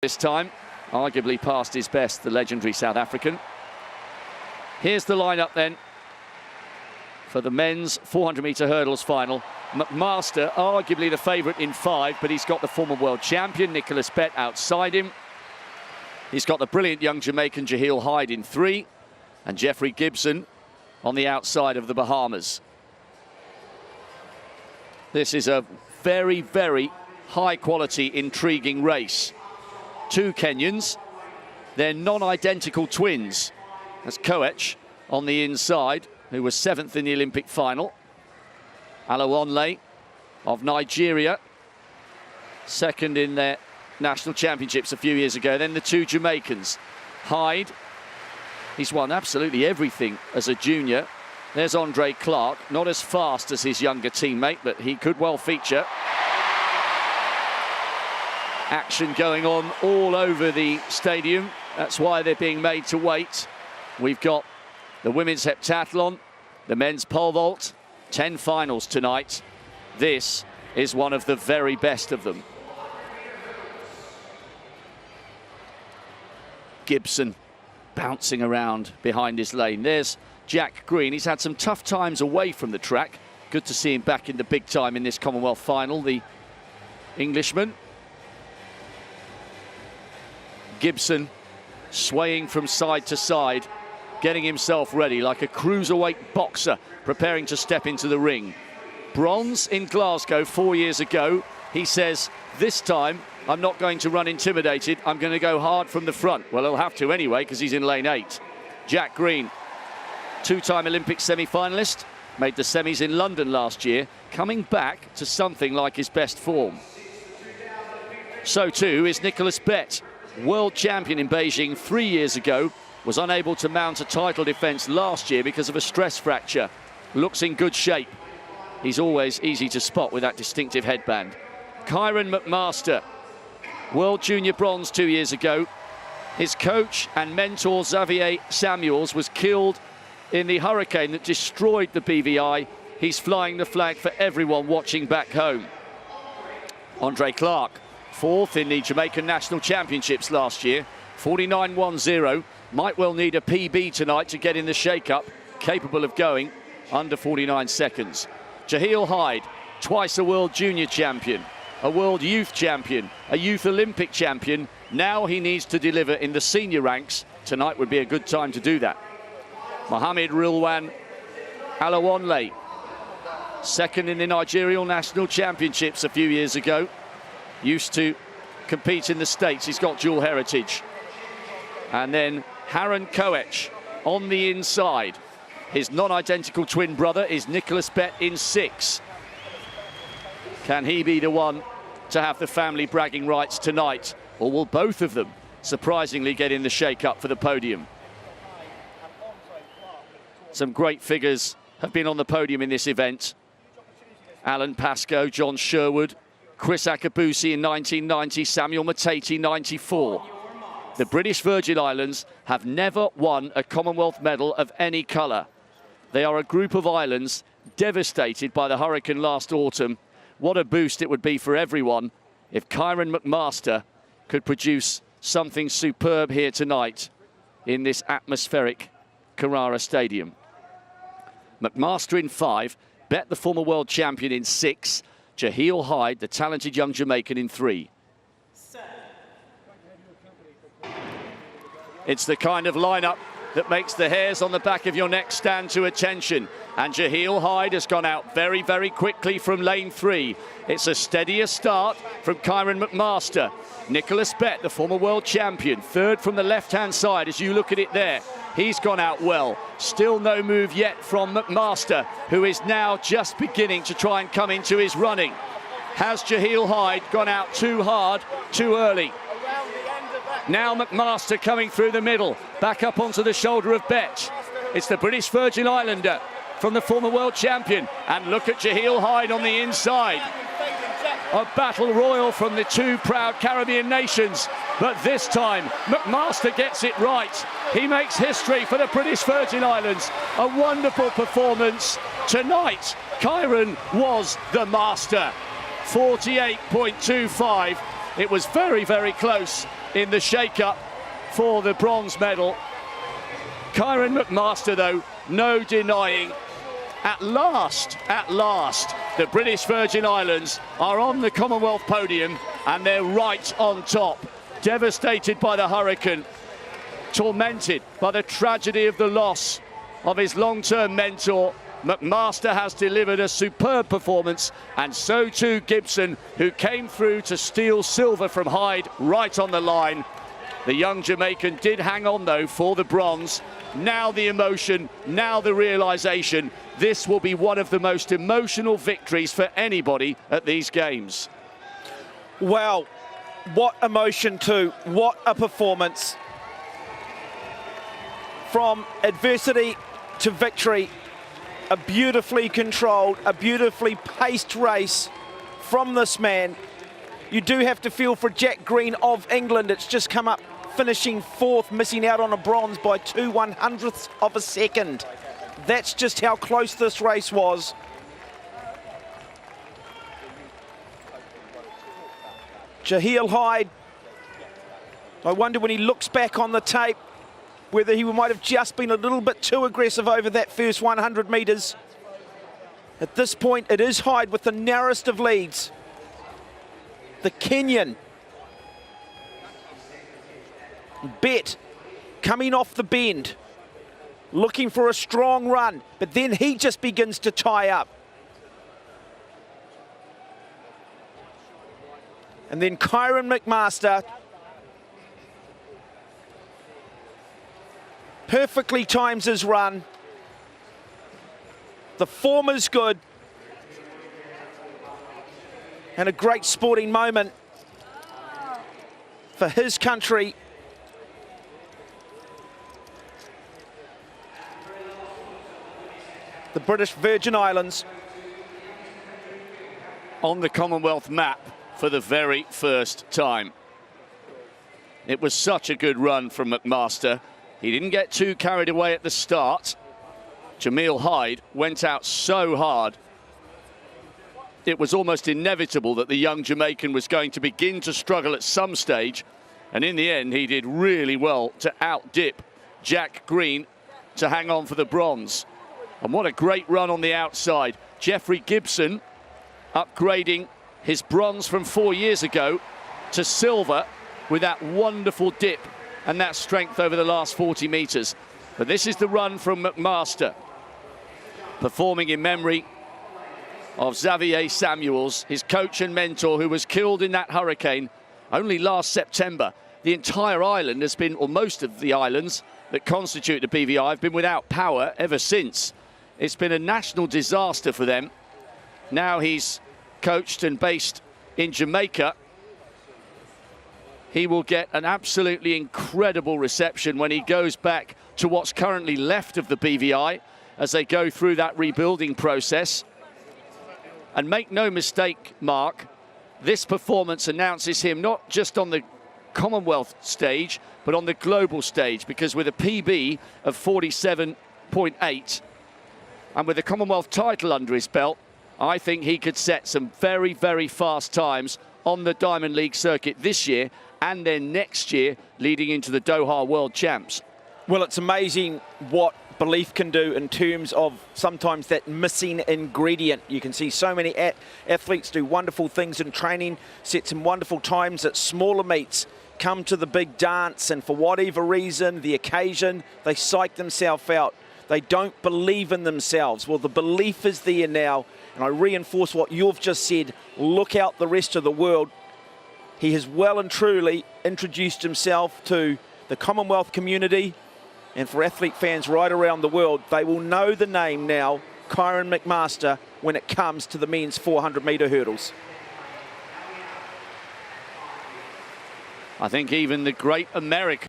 This time, arguably past his best, the legendary South African. Here's the lineup then for the men's 400-metre hurdles final. McMaster, arguably the favourite in 5, but he's got the former world champion, Nicholas Bett, outside him. He's got the brilliant young Jamaican Jaheel Hyde in 3, and Jeffrey Gibson on the outside of the Bahamas. This is a very, very high-quality, intriguing race. 2 Kenyans, they're non-identical twins. That's Koech on the inside, who was 7th in the Olympic final. Alawonle of Nigeria, 2nd in their national championships a few years ago. Then the 2 Jamaicans. Hyde, he's won absolutely everything as a junior. There's Andre Clark, not as fast as his younger teammate, but he could well feature. Action going on all over the stadium. That's why they're being made to wait. We've got the women's heptathlon, the men's pole vault, 10 finals tonight. This is one of the very best of them. Gibson bouncing around behind his lane. There's Jack Green. He's had some tough times away from the track. Good to see him back in the big time in this Commonwealth final, the Englishman. Gibson swaying from side to side, getting himself ready like a cruiserweight boxer preparing to step into the ring. Bronze in Glasgow 4 years ago. He says, this time I'm not going to run intimidated, I'm going to go hard from the front. Well, he'll have to anyway because he's in lane 8. Jack Green, 2-time Olympic semi-finalist, made the semis in London last year, coming back to something like his best form. So too is Nicholas Bett, world champion in Beijing 3 years ago, was unable to mount a title defence last year because of a stress fracture. Looks in good shape. He's always easy to spot with that distinctive headband. Kyron McMaster, world junior bronze 2 years ago. His coach and mentor Xavier Samuels was killed in the hurricane that destroyed the BVI. He's flying the flag for everyone watching back home. Andre Clark, 4th in the Jamaican National Championships last year, 49.10. Might well need a PB tonight to get in the shake-up, capable of going under 49 seconds. Jaheel Hyde, twice a world junior champion, a world youth champion, a youth Olympic champion. Now he needs to deliver in the senior ranks. Tonight would be a good time to do that. Mohamed Rilwan Alawonle, 2nd in the Nigerian National Championships a few years ago. Used to compete in the States. He's got dual heritage. And then Haron Koech on the inside. His non-identical twin brother is Nicholas Bett in 6. Can he be the one to have the family bragging rights tonight? Or will both of them surprisingly get in the shake-up for the podium? Some great figures have been on the podium in this event. Alan Pascoe, John Sherwood, Chris Akabusi in 1990, Samuel Matete 94. The British Virgin Islands have never won a Commonwealth medal of any colour. They are a group of islands devastated by the hurricane last autumn. What a boost it would be for everyone if Kyron McMaster could produce something superb here tonight in this atmospheric Carrara Stadium. McMaster in 5, Bett the former world champion in 6, Jaheel Hyde, the talented young Jamaican, in 3. It's the kind of lineup that makes the hairs on the back of your neck stand to attention. And Jaheel Hyde has gone out very, very quickly from lane 3. It's a steadier start from Kyron McMaster. Nicholas Bett, the former world champion, 3rd from the left-hand side as you look at it there. He's gone out well. Still no move yet from McMaster, who is now just beginning to try and come into his running. Has Jaheel Hyde gone out too hard, too early? Now McMaster coming through the middle, back up onto the shoulder of Bett. It's the British Virgin Islander from the former world champion. And look at Jaheel Hyde on the inside. A battle royal from the 2 proud Caribbean nations. But this time, McMaster gets it right. He makes history for the British Virgin Islands. A wonderful performance. Tonight, Kyron was the master. 48.25. It was very, very close. in the shake-up for the bronze medal. Kyran McMaster, though, no denying. At last, the British Virgin Islands are on the Commonwealth podium, and they're right on top. Devastated by the hurricane, tormented by the tragedy of the loss of his long-term mentor, McMaster has delivered a superb performance, and so too Gibson, who came through to steal silver from Hyde right on the line. The young Jamaican did hang on, though, for the bronze. Now the emotion, now the realisation. This will be one of the most emotional victories for anybody at these games. Wow, what emotion too, what a performance. From adversity to victory, a beautifully controlled, a beautifully paced race from this man. You do have to feel for Jack Green of England. It's just come up finishing fourth, missing out on a bronze by 2/100ths of a second. That's just how close this race was. Jaheel Hyde, I wonder when he looks back on the tape whether he might have just been a little bit too aggressive over that first 100 metres. At this point, it is Hyde with the narrowest of leads. The Kenyan. Bet coming off the bend, looking for a strong run, but then he just begins to tie up. And then Kyran McMaster perfectly times his run. The form is good. And a great sporting moment for his country. The British Virgin Islands on the Commonwealth map for the very first time. It was such a good run from McMaster. He didn't get too carried away at the start. Jaheel Hyde went out so hard. It was almost inevitable that the young Jamaican was going to begin to struggle at some stage. And in the end, he did really well to outdip Jack Green to hang on for the bronze. And what a great run on the outside. Geoffrey Gibson upgrading his bronze from 4 years ago to silver with that wonderful dip and that strength over the last 40 metres. But this is the run from McMaster, performing in memory of Xavier Samuels, his coach and mentor, who was killed in that hurricane only last September. The entire island has been, or most of the islands that constitute the BVI, have been without power ever since. It's been a national disaster for them. Now he's coached and based in Jamaica. He will get an absolutely incredible reception when he goes back to what's currently left of the BVI as they go through that rebuilding process. And make no mistake, Mark, this performance announces him not just on the Commonwealth stage, but on the global stage, because with a PB of 47.8 and with a Commonwealth title under his belt, I think he could set some very, very fast times on the Diamond League circuit this year and then next year leading into the Doha World Champs. Well, it's amazing what belief can do in terms of sometimes that missing ingredient. You can see so many athletes do wonderful things in training, set some wonderful times at smaller meets, come to the big dance, and for whatever reason, the occasion, they psych themselves out. They don't believe in themselves. Well, the belief is there now, and I reinforce what you've just said. Look out the rest of the world. He has well and truly introduced himself to the Commonwealth community, and for athlete fans right around the world, they will know the name now, Kyran McMaster, when it comes to the men's 400-metre hurdles. I think even the great American